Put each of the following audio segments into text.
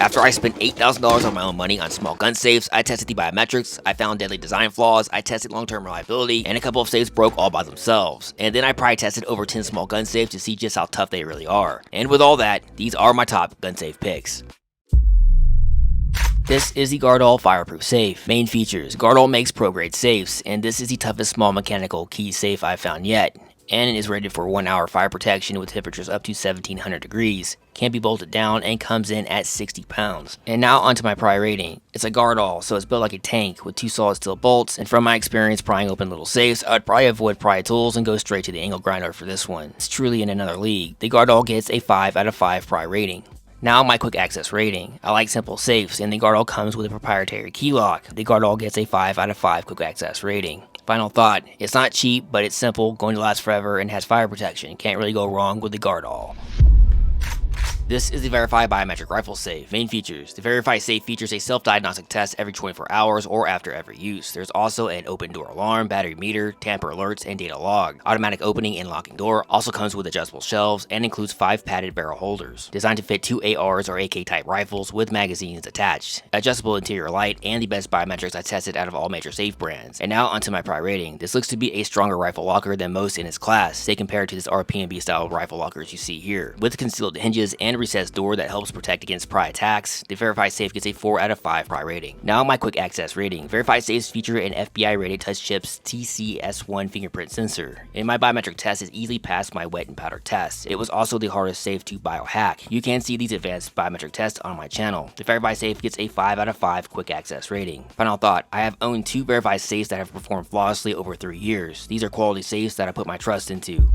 After I spent $8,000 on my own money on small gun safes, I tested the biometrics, I found deadly design flaws, I tested long-term reliability, and a couple of safes broke all by themselves. And then I probably tested over 10 small gun safes to see just how tough they really are. And with all that, these are my top gun safe picks. This is the Guardall fireproof safe. Main features: Guardall makes pro-grade safes, and this is the toughest small mechanical key safe I've found yet. And it is rated for 1 hour fire protection with temperatures up to 1700 degrees. Can't be bolted down and comes in at 60 pounds. And now onto my pry rating. It's a Guardall, so it's built like a tank with 2 solid steel bolts, and from my experience prying open little safes, I'd probably avoid pry tools and go straight to the angle grinder for this one. It's truly in another league. The Guardall gets a 5 out of 5 pry rating. Now my quick access rating. I like simple safes, and the Guardall comes with a proprietary key lock. The Guardall gets a 5 out of 5 quick access rating. Final thought: it's not cheap, but it's simple, going to last forever, and has fire protection. Can't really go wrong with the Guardall. This is the Verify Biometric Rifle Safe. Main features: the Verify Safe features a self-diagnostic test every 24 hours or after every use. There's also an open door alarm, battery meter, tamper alerts, and data log. Automatic opening and locking door. Also comes with adjustable shelves and includes 5 padded barrel holders. Designed to fit 2 ARs or AK type rifles with magazines attached. Adjustable interior light, and the best biometrics I tested out of all major safe brands. And now onto my pry rating. This looks to be a stronger rifle locker than most in its class, say compared to this RPMB style rifle lockers you see here. With concealed hinges and recessed door that helps protect against pry attacks, the Verify Safe gets a 4 out of 5 pry rating. Now my quick access rating. Verify Safes feature an FBI rated touch chips TCS1 fingerprint sensor, and my biometric test is easily passed my wet and powder test. It was also the hardest safe to biohack. You can see these advanced biometric tests on my channel. The Verify Safe gets a 5 out of 5 quick access rating. Final thought: I have owned 2 Verify Safes that have performed flawlessly over 3 years. These are quality safes that I put my trust into.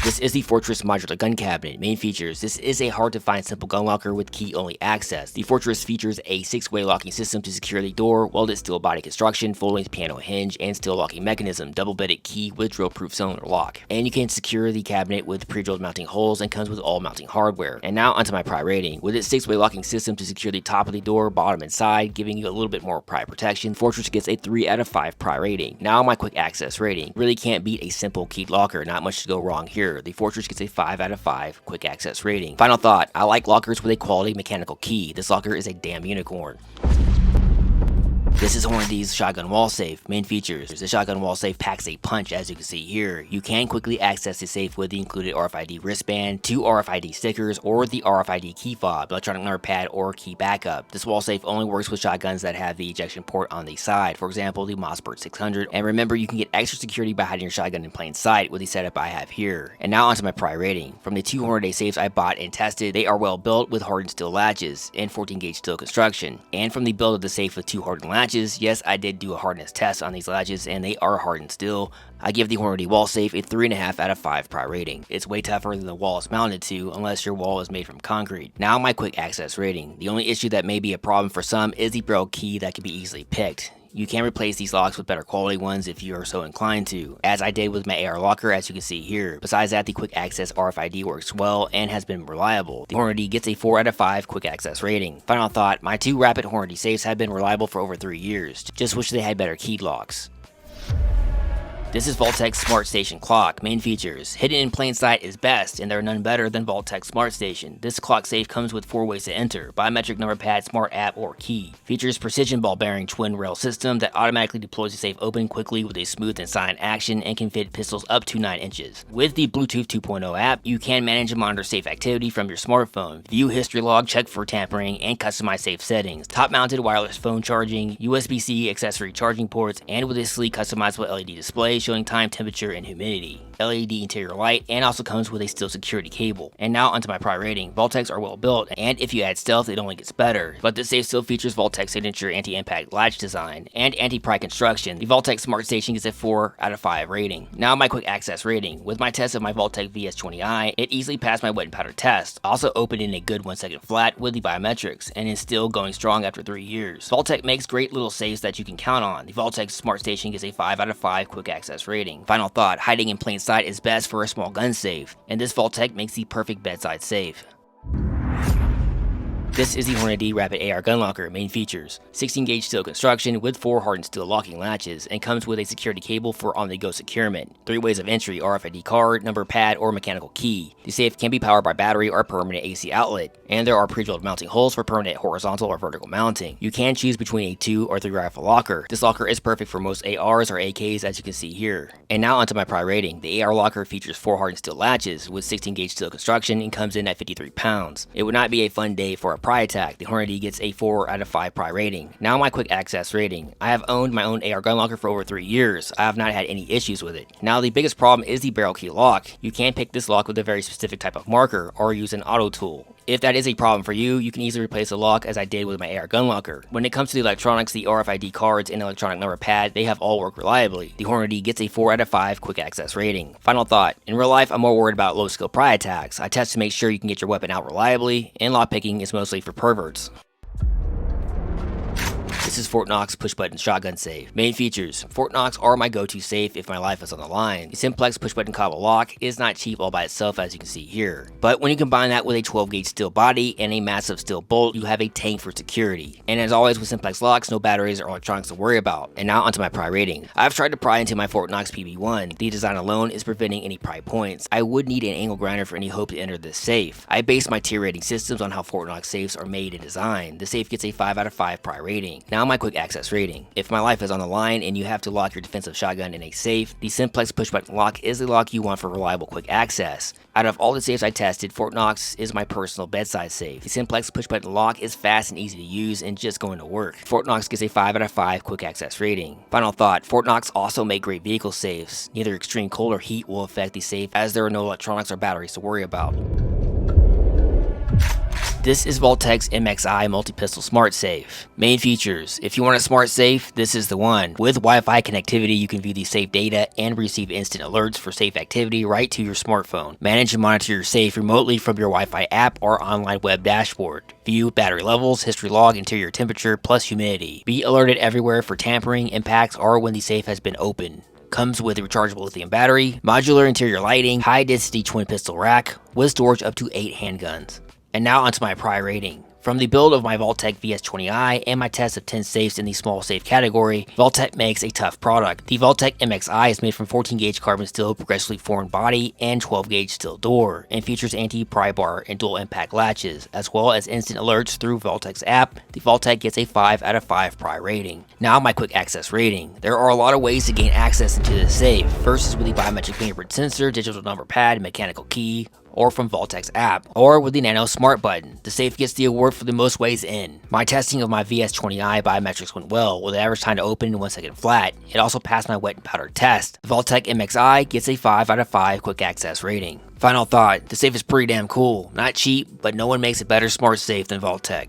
This is the Fortress Modular Gun Cabinet. Main features: this is a hard to find simple gun locker with key-only access. The Fortress features a 6-way locking system to secure the door, welded steel body construction, full-length piano hinge, and steel locking mechanism, double-bitted key with drill-proof cylinder lock. And you can secure the cabinet with pre-drilled mounting holes and comes with all mounting hardware. And now onto my pry rating. With its 6-way locking system to secure the top of the door, bottom, and side, giving you a little bit more pry protection, Fortress gets a 3 out of 5 pry rating. Now my quick access rating. Really can't beat a simple keyed locker, not much to go wrong here. The Fortress gets a 5 out of 5 quick access rating. Final thought: I like lockers with a quality mechanical key. This locker is a damn unicorn. This is Hornady's shotgun wall safe. Main features: the shotgun wall safe packs a punch, as you can see here. You can quickly access the safe with the included RFID wristband, 2 RFID stickers, or the RFID key fob, electronic number pad, or key backup. This wall safe only works with shotguns that have the ejection port on the side, for example the Mossberg 600. And remember, you can get extra security by hiding your shotgun in plain sight with the setup I have here. And now onto my pry rating. From the 2 Hornady safes I bought and tested, they are well built with hardened steel latches and 14 gauge steel construction. And from the build of the safe with 2 hardened latches, yes, I did do a hardness test on these latches and they are hardened steel. I give the Hornady wall safe a 3.5 out of 5 pry rating. It's way tougher than the wall it's mounted to, unless your wall is made from concrete. Now my quick access rating. The only issue that may be a problem for some is the barrel key that can be easily picked. You can replace these locks with better quality ones if you are so inclined to, as I did with my AR locker, as you can see here. Besides that, the quick access RFID works well and has been reliable. The Hornady gets a 4 out of 5 quick access rating. Final thought: my 2 rapid Hornady safes have been reliable for over 3 years. Just wish they had better keyed locks. This is VaultTech's Smart Station Clock. Main features: hidden in plain sight is best, and there are none better than VaultTech Smart Station. This clock safe comes with 4 ways to enter: biometric number pad, smart app, or key. Features precision ball bearing twin rail system that automatically deploys the safe open quickly with a smooth and silent action and can fit pistols up to 9 inches. With the Bluetooth 2.0 app, you can manage and monitor safe activity from your smartphone, view history log, check for tampering, and customize safe settings. Top mounted wireless phone charging, USB-C accessory charging ports, and with a sleek customizable LED display showing time, temperature, and humidity. LED interior light, and also comes with a steel security cable. And now onto my pry rating. VaultTechs are well built, and if you add stealth, it only gets better. But this safe still features VaultTech's signature anti-impact latch design and anti-pry construction. The VaultTech Smart Station gets a 4 out of 5 rating. Now my quick access rating. With my test of my VaultTech VS20i, it easily passed my wet and powder test. Also opened in a good 1 second flat with the biometrics, and is still going strong after 3 years. VaultTech makes great little safes that you can count on. The VaultTech Smart Station gets a 5 out of 5 quick access rating. Final thought: hiding in plain sight is best for a small gun safe, and this VaultTech makes the perfect bedside safe. This is the Hornady Rapid AR gun locker. Main features: 16 gauge steel construction with 4 hardened steel locking latches, and comes with a security cable for on-the-go securement. 3 ways of entry: RFID card, number pad, or mechanical key. The safe can be powered by battery or permanent AC outlet, and there are pre-drilled mounting holes for permanent horizontal or vertical mounting. You can choose between a 2 or 3 rifle locker. This locker is perfect for most ARs or AKs, as you can see here. And now onto my pry rating. The AR locker features 4 hardened steel latches with 16 gauge steel construction and comes in at 53 pounds. It would not be a fun day for a pry attack. The Hornady gets a 4 out of 5 pry rating. Now my quick access rating. I have owned my own AR gun locker for over 3 years. I have not had any issues with it. Now the biggest problem is the barrel key lock. You can pick this lock with a very specific type of marker or use an auto tool. If that is a problem for you, you can easily replace the lock as I did with my AR gun locker. When it comes to the electronics, the RFID cards and electronic number pad, they have all worked reliably. The Hornady gets a 4 out of 5 quick access rating. Final thought: in real life, I'm more worried about low skill pry attacks. I test to make sure you can get your weapon out reliably, and lockpicking is mostly for perverts. This is Fort Knox push-button shotgun safe. Main features: Fort Knox are my go-to safe if my life is on the line. The simplex push-button cobble lock is not cheap all by itself, as you can see here. But when you combine that with a 12-gauge steel body and a massive steel bolt, you have a tank for security. And as always with simplex locks, no batteries or electronics to worry about. And now onto my pry rating. I've tried to pry into my Fort Knox PB1. The design alone is preventing any pry points. I would need an angle grinder for any hope to enter this safe. I base my tier rating systems on how Fort Knox safes are made and designed. The safe gets a 5 out of 5 pry rating. Now my quick access rating. If my life is on the line and you have to lock your defensive shotgun in a safe, the simplex push-button lock is the lock you want for reliable quick access. Out of all the safes I tested, Fort Knox is my personal bedside safe. The simplex push-button lock is fast and easy to use and just going to work. Fort Knox gets a 5 out of 5 quick access rating. Final thought: Fort Knox also make great vehicle safes. Neither extreme cold or heat will affect the safe, as there are no electronics or batteries to worry about. This is VaultTech's MXi multi-pistol smart safe. Main features: if you want a smart safe, this is the one. With Wi-Fi connectivity, you can view the safe data and receive instant alerts for safe activity right to your smartphone. Manage and monitor your safe remotely from your Wi-Fi app or online web dashboard. View battery levels, history log, interior temperature, plus humidity. Be alerted everywhere for tampering, impacts, or when the safe has been opened. Comes with a rechargeable lithium battery, modular interior lighting, high-density twin pistol rack, with storage up to 8 handguns. And now onto my pry rating. From the build of my VaultTech VS20i and my test of 10 safes in the small safe category, VaultTech makes a tough product. The VaultTech MXi is made from 14 gauge carbon steel progressively formed body and 12 gauge steel door, and features anti-pry bar and dual impact latches, as well as instant alerts through VaultTech's app. The VaultTech gets a 5 out of 5 pry rating. Now my quick access rating. There are a lot of ways to gain access into this safe. First is with the biometric fingerprint sensor, digital number pad, mechanical key, or from VaultTech's app, or with the Nano Smart button. The safe gets the award for the most ways in. My testing of my VS20i biometrics went well, with an average time to open in 1 second flat. It also passed my wet and powder test. The VaultTech MXi gets a 5 out of 5 quick access rating. Final thought: the safe is pretty damn cool. Not cheap, but no one makes a better smart safe than VaultTech.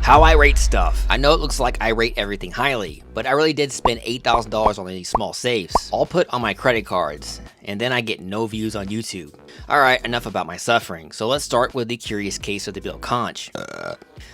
How I rate stuff. I know it looks like I rate everything highly, but I really did spend $8,000 on these small safes, all put on my credit cards, and then I get no views on YouTube. Alright, enough about my suffering, so let's start with the curious case of the Bill Conch.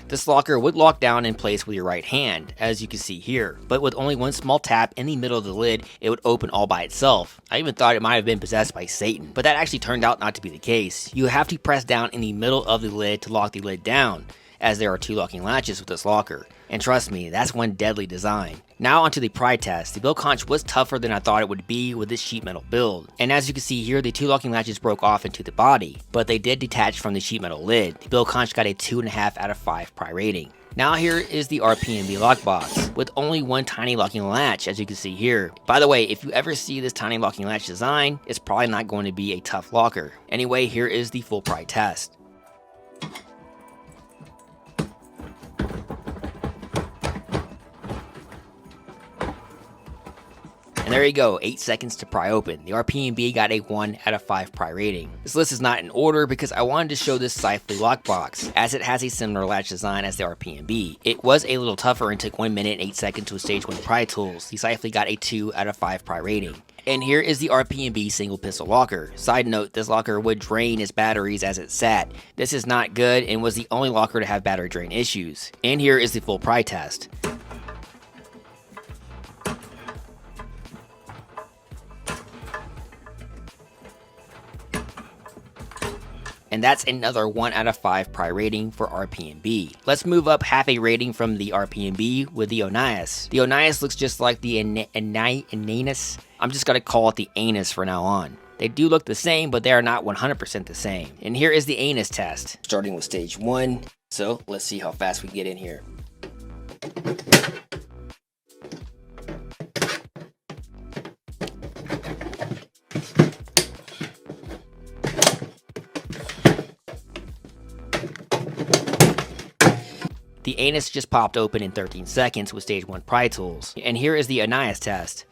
This locker would lock down in place with your right hand, as you can see here, but with only one small tap in the middle of the lid, it would open all by itself. I even thought it might have been possessed by Satan, but that actually turned out not to be the case. You have to press down in the middle of the lid to lock the lid down, as there are 2 locking latches with this locker. And trust me, that's one deadly design. Now onto the pry test. The Bill Conch was tougher than I thought it would be with this sheet metal build. And as you can see here, the 2 locking latches broke off into the body, but they did detach from the sheet metal lid. The Bill Conch got a 2.5 out of 5 pry rating. Now here is the RPMB lockbox, with only one tiny locking latch, as you can see here. By the way, if you ever see this tiny locking latch design, it's probably not going to be a tough locker. Anyway, here is the full pry test. And there you go, 8 seconds to pry open. The RPMB got a 1 out of 5 pry rating. This list is not in order because I wanted to show this Sifely lockbox, as it has a similar latch design as the RPMB. It was a little tougher and took 1 minute and 8 seconds with stage 1 pry tools. The Sifely got a 2 out of 5 pry rating. And here is the RPMB single pistol locker. Side note, this locker would drain its batteries as it sat. This is not good and was the only locker to have battery drain issues. And here is the full pry test. And that's another 1 out of 5 pry rating for RPMB. Let's move up half a rating from the RPMB with the Onias. The Onias looks just like the Ananus. I'm just gonna call it the Anus for now on. They do look the same, but they are not 100% the same. And here is the Anus test, starting with stage 1. So let's see how fast we get in here. The anus just popped open in 13 seconds with stage 1 pry tools. And here is the Onias test.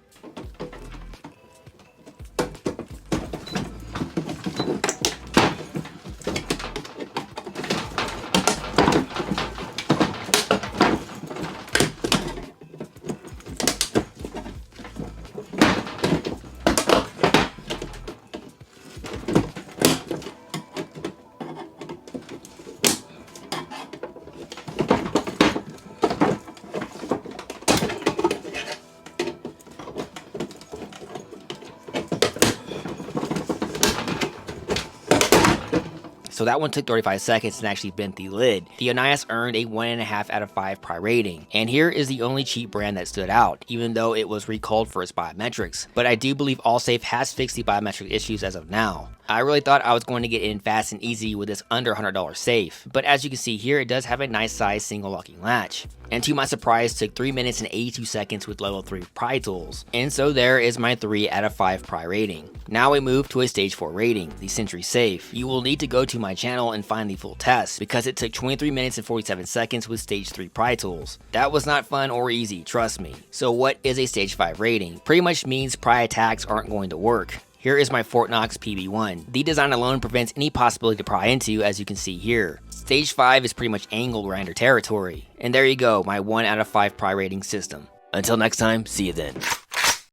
So that one took 35 seconds and actually bent the lid. The Onias earned a 1.5 out of 5 pry rating. And here is the only cheap brand that stood out, even though it was recalled for its biometrics. But I do believe AllSafe has fixed the biometric issues as of now. I really thought I was going to get in fast and easy with this under $100 safe, but as you can see here, it does have a nice size single locking latch. And to my surprise, took 3 minutes and 82 seconds with level 3 pry tools. And so there is my 3 out of 5 pry rating. Now we move to a stage 4 rating, the Sentry Safe. You will need to go to my channel and find the full test, because it took 23 minutes and 47 seconds with stage 3 pry tools. That was not fun or easy, trust me. So what is a stage 5 rating? Pretty much means pry attacks aren't going to work. Here is my Fort Knox PB1. The design alone prevents any possibility to pry into, as you can see here. Stage 5 is pretty much angled grinder territory. And there you go, my 1 out of 5 pry rating system. Until next time, see you then.